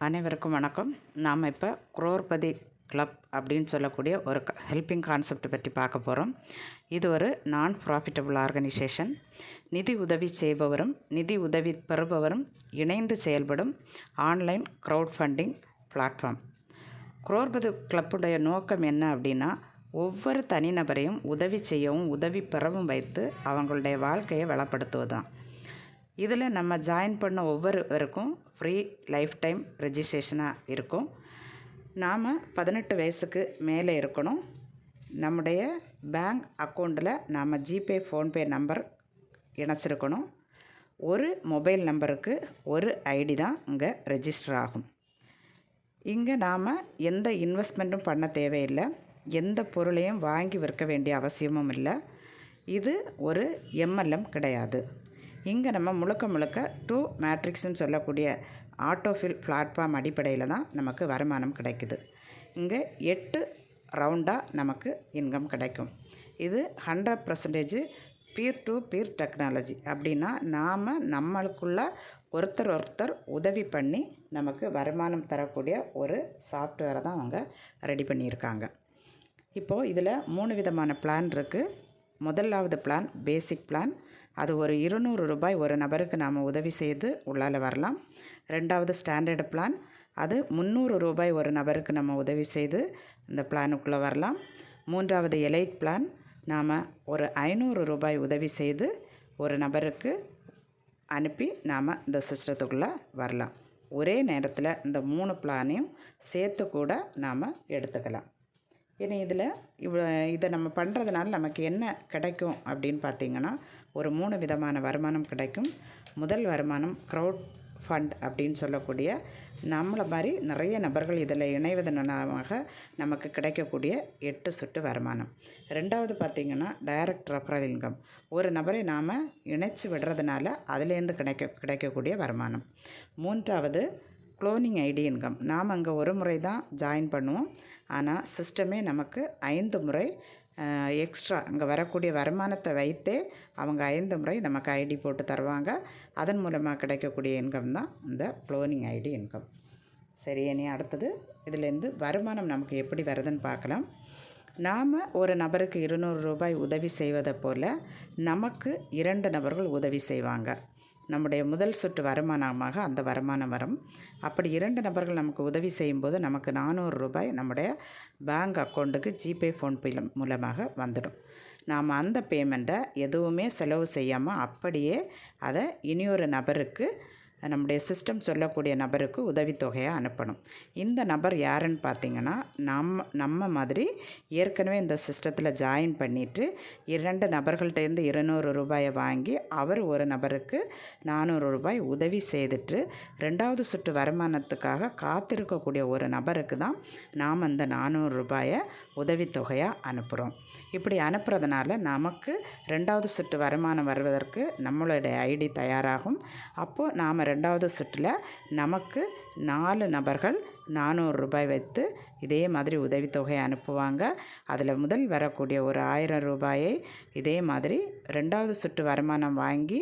அனைவருக்கும் வணக்கம். நாம் இப்போ குரோர்பதி கிளப் அப்படின்னு சொல்லக்கூடிய ஒரு ஹெல்பிங் கான்செப்ட் பற்றி பார்க்க போகிறோம். இது ஒரு நான் ப்ராஃபிட்டபிள் ஆர்கனைசேஷன். நிதி உதவி செய்பவரும் நிதி உதவி பெறுபவரும் இணைந்து செயல்படும் online crowd funding platform. Crorepati கிளப்புடைய நோக்கம் என்ன அப்படின்னா, ஒவ்வொரு தனிநபரையும் உதவி செய்யவும் உதவி பெறவும் வைத்து அவங்களுடைய வாழ்க்கையை வளப்படுத்துவது தான். இதில் நம்ம ஜாயின் பண்ண ஒவ்வொருவருக்கும் ஃப்ரீ லைஃப் டைம் ரெஜிஸ்ட்ரேஷனாக இருக்கும். நாம் 18 வயசுக்கு மேலே இருக்கணும். நம்முடைய பேங்க் அக்கௌண்ட்டில் நாம் ஜிபே ஃபோன்பே நம்பர் இணைச்சிருக்கணும். ஒரு மொபைல் நம்பருக்கு ஒரு ஐடி தான் இங்கே ரெஜிஸ்டர் ஆகும். இங்கே நாம் எந்த இன்வெஸ்ட்மெண்ட்டும் பண்ண தேவையில்லை. எந்த பொருளையும் வாங்கி விற்க வேண்டிய அவசியமும் இல்லை. இது ஒரு எம்எல்எம் கிடையாது. இங்கே நம்ம முழுக்க 2 மேட்ரிக்ஸ்ன்னு சொல்லக்கூடிய ஆட்டோஃபில் பிளாட்ஃபார்ம் அடிப்படையில் தான் நமக்கு வருமானம் கிடைக்குது. இங்கே 8 ரவுண்டாக நமக்கு இன்கம் கிடைக்கும். இது 100% பீர் டு பீர் டெக்னாலஜி. அப்படின்னா நாம் நம்மளுக்குள்ள ஒருத்தர் உதவி பண்ணி நமக்கு வருமானம் தரக்கூடிய ஒரு சாஃப்ட்வேரை தான் அவங்க ரெடி பண்ணியிருக்காங்க. இப்போது இதில் 3 விதமான பிளான் இருக்குது. முதலாவது பிளான் பேசிக் பிளான். அது ஒரு 200 ரூபாய் ஒரு நபருக்கு நாம் உதவி செய்து உள்ளால் வரலாம். ரெண்டாவது ஸ்டாண்டர்டு பிளான். அது 300 ரூபாய் ஒரு நபருக்கு நம்ம உதவி செய்து இந்த பிளானுக்குள்ளே வரலாம். மூன்றாவது எலைட் பிளான். நாம் ஒரு 500 ரூபாய் உதவி செய்து ஒரு நபருக்கு அனுப்பி நாம் இந்த சிஸ்டத்துக்குள்ளே வரலாம். ஒரே நேரத்தில் இந்த 3 பிளானையும் சேர்த்து கூட நாம் எடுத்துக்கலாம். ஏன்னா இதை நம்ம பண்ணுறதுனால நமக்கு என்ன கிடைக்கும் அப்படின்னு பார்த்திங்கன்னா, ஒரு 3 விதமான வருமானம் கிடைக்கும். முதல் வருமானம் க்ரௌட் ஃபண்ட் அப்படின்னு சொல்லக்கூடிய நம்மளை மாதிரி நிறைய நபர்கள் இதில் இணைவதனாக நமக்கு கிடைக்கக்கூடிய 8 சுட்டு வருமானம். ரெண்டாவது பார்த்திங்கன்னா டைரக்ட் ரெஃபரல் இன்கம். ஒரு நபரை நாம் இணைச்சி விடுறதுனால அதுலேருந்து கிடைக்கக்கூடிய வருமானம். மூன்றாவது க்ளோனிங் ஐடி இன்கம். நாம் அங்கே ஒரு முறை தான் ஜாயின் பண்ணுவோம். ஆனால் சிஸ்டமே நமக்கு 5 முறை எக்ஸ்ட்ரா அங்கே வரக்கூடிய வருமானத்தை வைத்தே அவங்க 5 முறை நமக்கு ஐடி போட்டு தருவாங்க. அதன் மூலமாக கிடைக்கக்கூடிய இன்கம் தான் இந்த க்ளோனிங் ஐடி இன்கம். சரி, இனி அடுத்தது இதிலேருந்து வருமானம் நமக்கு எப்படி வருதுன்னு பார்க்கலாம். நாம் ஒரு நபருக்கு 200 ரூபாய் உதவி செய்வதை போல் நமக்கு 2 நபர்கள் உதவி செய்வாங்க. நம்முடைய முதல் சுற்று வருமானமாக அந்த வருமானம் வரும். அப்படி 2 நபர்கள் நமக்கு உதவி செய்யும்போது நமக்கு 400 ரூபாய் நம்முடைய பேங்க் அக்கௌண்ட்டுக்கு ஜிபே ஃபோன்பே மூலமாக வந்துடும். நாம் அந்த பேமெண்ட்டை எதுவுமே செலவு செய்யாமல் அப்படியே அதை இனியொரு நபருக்கு, நம்முடைய சிஸ்டம் சொல்லக்கூடிய நபருக்கு உதவித்தொகையாக அனுப்பணும். இந்த நபர் யாருன்னு பார்த்திங்கன்னா, நம்ம மாதிரி ஏற்கனவே இந்த சிஸ்டத்தில் ஜாயின் பண்ணிவிட்டு 2 நபர்கள்டேருந்து 200 ரூபாயை வாங்கி அவர் ஒரு நபருக்கு 400 ரூபாய் உதவி செய்துட்டு 2வது சுற்று வருமானத்துக்காக காத்திருக்கக்கூடிய ஒரு நபருக்கு தான் நாம் அந்த 400 ரூபாயை உதவித்தொகையாக அனுப்புகிறோம். இப்படி அனுப்புறதுனால நமக்கு 2வது சுற்று வருமானம் வருவதற்கு நம்மளுடைய ஐடி தயாராகும். அப்போது நாம் 2வது சுற்றில் நமக்கு 4 நபர்கள் 400 ரூபாய் வைத்து இதே மாதிரி உதவித்தொகை அனுப்புவாங்க. அதில் முதல் வரக்கூடிய ஒரு 1000 ரூபாயை இதே மாதிரி 2வது சுற்று வருமானம் வாங்கி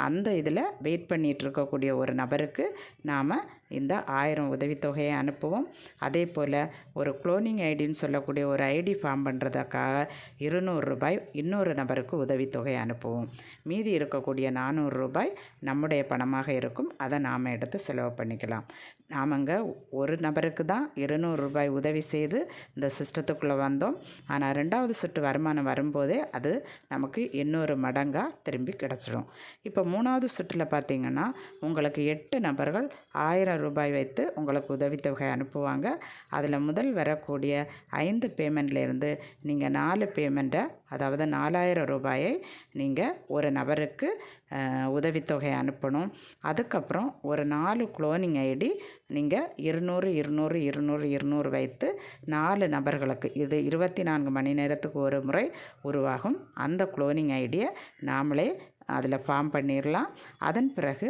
அந்த இதில் வெயிட் பண்ணிகிட்டு இருக்கக்கூடிய ஒரு நபருக்கு நாம் இந்த 1000 உதவித்தொகையை அனுப்புவோம். அதே போல் ஒரு க்ளோனிங் ஐடின்னு சொல்லக்கூடிய ஒரு ஐடி ஃபார்ம் பண்ணுறதுக்காக 200 ரூபாய் இன்னொரு நபருக்கு உதவித்தொகை அனுப்புவோம். மீதி இருக்கக்கூடிய 400 ரூபாய் நம்முடைய பணமாக இருக்கும். அதை நாம் எடுத்து செலவு பண்ணிக்கலாம். நாம் அங்கே ஒரு நபருக்கு தான் 200 ரூபாய் உதவி செய்து இந்த சிஸ்டத்துக்குள்ளே வந்தோம். ஆனால் 2வது சுற்று வருமானம் வரும்போதே அது நமக்கு 800 மடங்காக திரும்பி கிடச்சிடும். இப்போ 3வது சுற்றில் பார்த்திங்கன்னா உங்களுக்கு 8 நபர்கள் 1000 ரூபாய் வைத்து உங்களுக்கு உதவித்தொகை அனுப்புவாங்க. அதில் முதல் வரக்கூடிய 5 பேமெண்ட்லேருந்து நீங்கள் 4 பேமெண்ட்டை, அதாவது 4000 ரூபாயை நீங்கள் ஒரு நபருக்கு உதவித்தொகை அனுப்பணும். அதுக்கப்புறம் ஒரு 4 க்ளோனிங் ஐடி நீங்கள் 200 வைத்து 4 நபர்களுக்கு, இது 24 மணி நேரத்துக்கு ஒரு முறை உருவாகும். அந்த க்ளோனிங் ஐடியை நாமளே அதில் ஃபார்ம் பண்ணிடலாம். அதன் பிறகு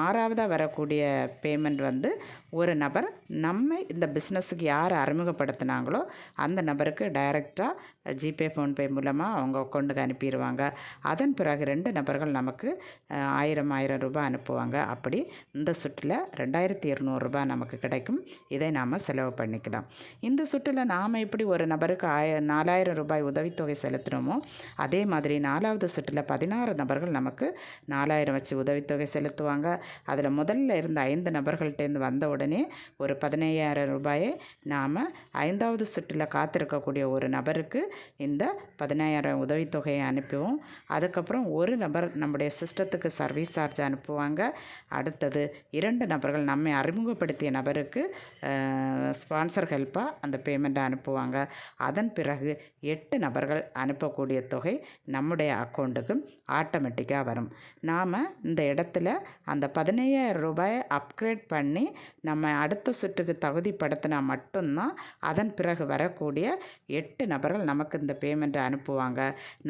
ஆறாவதாக வரக்கூடிய பேமெண்ட் வந்து ஒரு நபர் நம்ம இந்த பிஸ்னஸுக்கு யார் அறிமுகப்படுத்தினாங்களோ அந்த நபருக்கு டைரெக்டாக ஜிபே ஃபோன்பே மூலமாக அவங்க அக்கௌண்ட்டுக்கு அனுப்பிடுவாங்க. அதன் பிறகு 2 நபர்கள் நமக்கு 1000 ரூபாய் அனுப்புவாங்க. அப்படி இந்த சுற்றில் 2200 ரூபாய் நமக்கு கிடைக்கும். இதை நாம் செலவு பண்ணிக்கலாம். இந்த சுற்றில் நாம் எப்படி ஒரு நபருக்கு 4000 ரூபாய் உதவித்தொகை செலுத்தினோமோ அதே மாதிரி 4வது சுற்றில் 16 நபர்கள் நமக்கு 4000 வச்சு உதவித்தொகை செலுத்துவாங்க. அதில் முதல்ல இருந்த 5 நபர்கள்ட்டேருந்து வந்த உடனே ஒரு 15000 ரூபாயை நாம் 5வது சுற்றில் காத்திருக்கக்கூடிய ஒரு நபருக்கு இந்த 15000 உதவித்தொகையை அனுப்புவோம். அதுக்கப்புறம் ஒரு நபர் நம்முடைய சிஸ்டத்துக்கு சர்வீஸ் சார்ஜ் அனுப்புவாங்க. அடுத்தது 2 நபர்கள் நம்மை அறிமுகப்படுத்திய நபருக்கு ஸ்பான்சர் ஹெல்ப்பாக அந்த பேமெண்ட்டை அனுப்புவாங்க. அதன் பிறகு 8 நபர்கள் அனுப்பக்கூடிய தொகை நம்முடைய அக்கௌண்ட்டுக்கு ஆட்டோமேட்டிக்காக வரும். நாம் இந்த இடத்துல அந்த 15000 ரூபாயை அப்கிரேட் பண்ணி நம்ம அடுத்த சுற்றுக்கு தகுதிப்படுத்தினா மட்டும்தான் அதன் பிறகு வரக்கூடிய 8 நபர்கள் நமக்கு இந்த பேமெண்ட்டை அனுப்புவாங்க.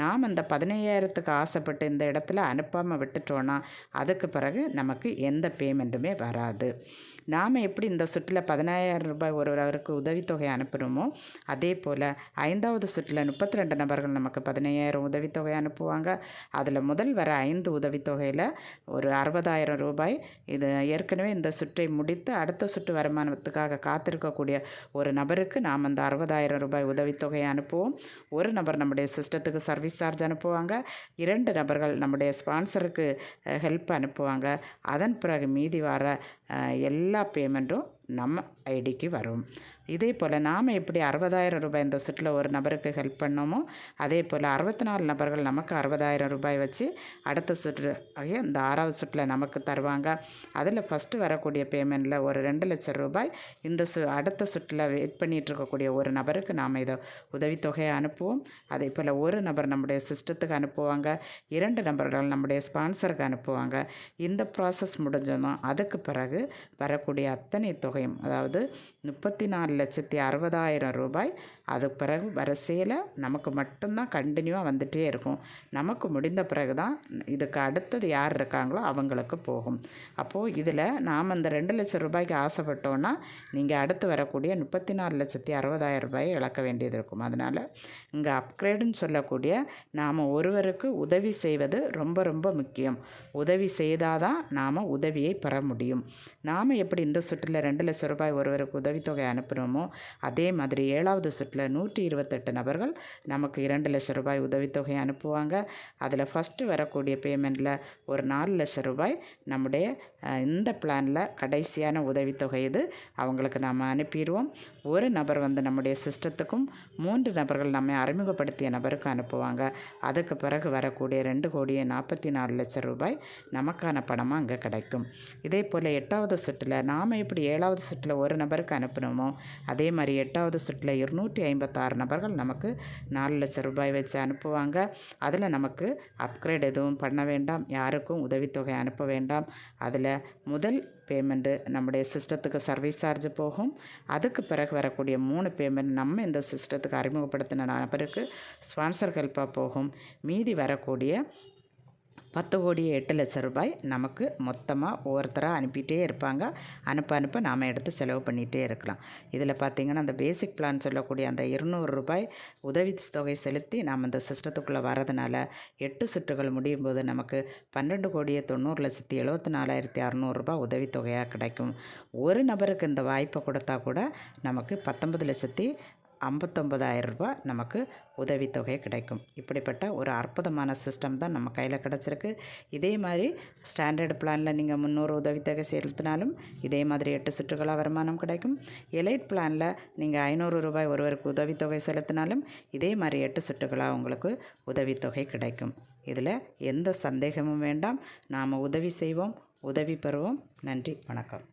நாம் அந்த 15000த்துக்கு ஆசைப்பட்டு இந்த இடத்துல அனுப்பாமல் விட்டுட்டோன்னா அதுக்கு பிறகு நமக்கு எந்த பேமெண்ட்டுமே வராது. நாம் எப்படி இந்த சுற்றில் 15000 ரூபாய் ஒருவருக்கு உதவித்தொகை அனுப்புகிறோமோ அதே போல் 5வது சுற்றில் 32 நபர்கள் நமக்கு 15000 உதவித்தொகை அனுப்புவாங்க. அதில் முதல் வர 5 உதவித்தொகையில் ஒரு 60000 ரூபாய் இது ஏற்கனவே இந்த சுற்றை முடித்து அடுத்த சுற்று வருமானத்துக்காக காத்திருக்கக்கூடிய ஒரு நபருக்கு நாம் அந்த 60000 ரூபாய் உதவித்தொகையை அனுப்புவோம். ஒரு நபர் நம்முடைய சிஸ்டத்துக்கு சர்வீஸ் சார்ஜ் அனுப்புவாங்க. 2 நபர்கள் நம்முடைய ஸ்பான்சருக்கு ஹெல்ப் அனுப்புவாங்க. அதன் பிறகு மீதி வர எல்லா பேமெண்ட்டும் நம்ம ஐடிக்கு வரும். இதே போல் நாம் எப்படி 60000 ரூபாய் இந்த சுற்றில் ஒரு நபருக்கு ஹெல்ப் பண்ணோமோ அதே போல் 64 நபர்கள் நமக்கு 60000 ரூபாய் வச்சு அடுத்த சுற்று ஆகிய இந்த 6வது சுற்றில் நமக்கு தருவாங்க. அதில் ஃபஸ்ட்டு வரக்கூடிய பேமெண்ட்டில் ஒரு 2 லட்சம் ரூபாய் இந்த அடுத்த சுற்றில் வெயிட் பண்ணிகிட்டு இருக்கக்கூடிய ஒரு நபருக்கு நாம் இதை உதவித்தொகையை அனுப்புவோம். அதே போல் ஒரு நபர் நம்முடைய சிஸ்டத்துக்கு அனுப்புவாங்க. 2 நபர்கள் நம்முடைய ஸ்பான்சருக்கு அனுப்புவாங்க. இந்த ப்ராசஸ் முடிஞ்சோன்னா அதுக்கு பிறகு வரக்கூடிய அத்தனை தொகையும் அதாவது 34,60,000 ரூபாய் அது பிறகு வரிசையில் நமக்கு மட்டும்தான் கண்டினியூவாக வந்துகிட்டே இருக்கும். நமக்கு முடிந்த பிறகு தான் இதுக்கு அடுத்தது யார் இருக்காங்களோ அவங்களுக்கு போகும். அப்போது இதில் நாம் அந்த 2 லட்சம் ரூபாய்க்கு ஆசைப்பட்டோன்னா நீங்கள் அடுத்து வரக்கூடிய 34,60,000 ரூபாயை இழக்க வேண்டியது இருக்கும். அதனால் இங்கே அப்கிரேடுன்னு சொல்லக்கூடிய நாம் ஒருவருக்கு உதவி செய்வது ரொம்ப ரொம்ப முக்கியம். உதவி செய்தால் தான் நாம் உதவியை பெற முடியும். நாம் எப்படி இந்த சுற்றில் 2 லட்சம் ரூபாய் ஒருவருக்கு உதவித்தொகை அனுப்புகிறோமோ அதே மாதிரி 7வது சுற்றில் 128 நபர்கள் நமக்கு 2 லட்சம் ரூபாய் உதவித்தொகை அனுப்புவாங்க. அதில் ஃபஸ்ட்டு வரக்கூடிய பேமெண்ட்டில் ஒரு 4 லட்சம் ரூபாய் நம்முடைய இந்த பிளானில் கடைசியான உதவித்தொகை இது அவங்களுக்கு நாம் அனுப்பிடுவோம். ஒரு நபர் வந்து நம்முடைய சிஸ்டத்துக்கும் 3 நபர்கள் நம்மை அறிமுகப்படுத்திய நபருக்கு அனுப்புவாங்க. அதுக்கு பிறகு வரக்கூடிய 2,44,00,000 ரூபாய் நமக்கான பணமாக அங்கே கிடைக்கும். இதே போல் 8வது சுற்றில் நாம் எப்படி 7வது சுற்றில் ஒரு நபருக்கு அனுப்பினோமோ அதே மாதிரி 8வது சுற்றில் 256 நபர்கள் நமக்கு 4 லட்சம் ரூபாய் வச்சு அனுப்புவாங்க. அதில் நமக்கு அப்கிரேட் எதுவும் பண்ண வேண்டாம், யாருக்கும் உதவித்தொகை அனுப்ப வேண்டாம். அதில் முதல் பேமெண்ட்டு நம்முடைய சிஸ்டத்துக்கு சர்வீஸ் சார்ஜ் போகும். அதுக்கு பிறகு வரக்கூடிய 3 பேமெண்ட் நம்ம இந்த சிஸ்டத்துக்கு அறிமுகப்படுத்தின நபருக்கு ஸ்பான்சர் ஹெல்ப்பாக போகும். மீதி வரக்கூடிய 10,08,00,000 ரூபாய் நமக்கு மொத்தமாக ஒவ்வொருத்தராக அனுப்பிகிட்டே இருப்பாங்க. அனுப்ப நாம் எடுத்து செலவு பண்ணிகிட்டே இருக்கலாம். இதில் பார்த்திங்கன்னா அந்த பேசிக் பிளான் சொல்லக்கூடிய அந்த 200 ரூபாய் உதவி தொகை செலுத்தி நாம் இந்த சிஸ்டத்துக்குள்ளே வரதுனால 8 சுற்றுகள் முடியும் போது நமக்கு 12,90,74,600 ரூபாய் உதவித்தொகையாக கிடைக்கும். ஒரு நபருக்கு இந்த வாய்ப்பை கொடுத்தா கூட நமக்கு 19,59,000 ரூபாய் நமக்கு உதவித்தொகை கிடைக்கும். இப்படிப்பட்ட ஒரு அற்புதமான சிஸ்டம் தான் நம்ம கையில் கிடச்சிருக்கு. இதே மாதிரி ஸ்டாண்டர்டு பிளானில் நீங்கள் 300 உதவித்தொகை செலுத்தினாலும் இதே மாதிரி 8 சுற்றுகளாக வருமானம் கிடைக்கும். எலைட் பிளானில் நீங்கள் 500 ரூபாய் ஒருவருக்கு உதவித்தொகை செலுத்தினாலும் இதே மாதிரி 8 சுற்றுகளாக உங்களுக்கு உதவித்தொகை கிடைக்கும். இதில் எந்த சந்தேகமும் வேண்டாம். நாம் உதவி செய்வோம், உதவி பெறுவோம். நன்றி, வணக்கம்.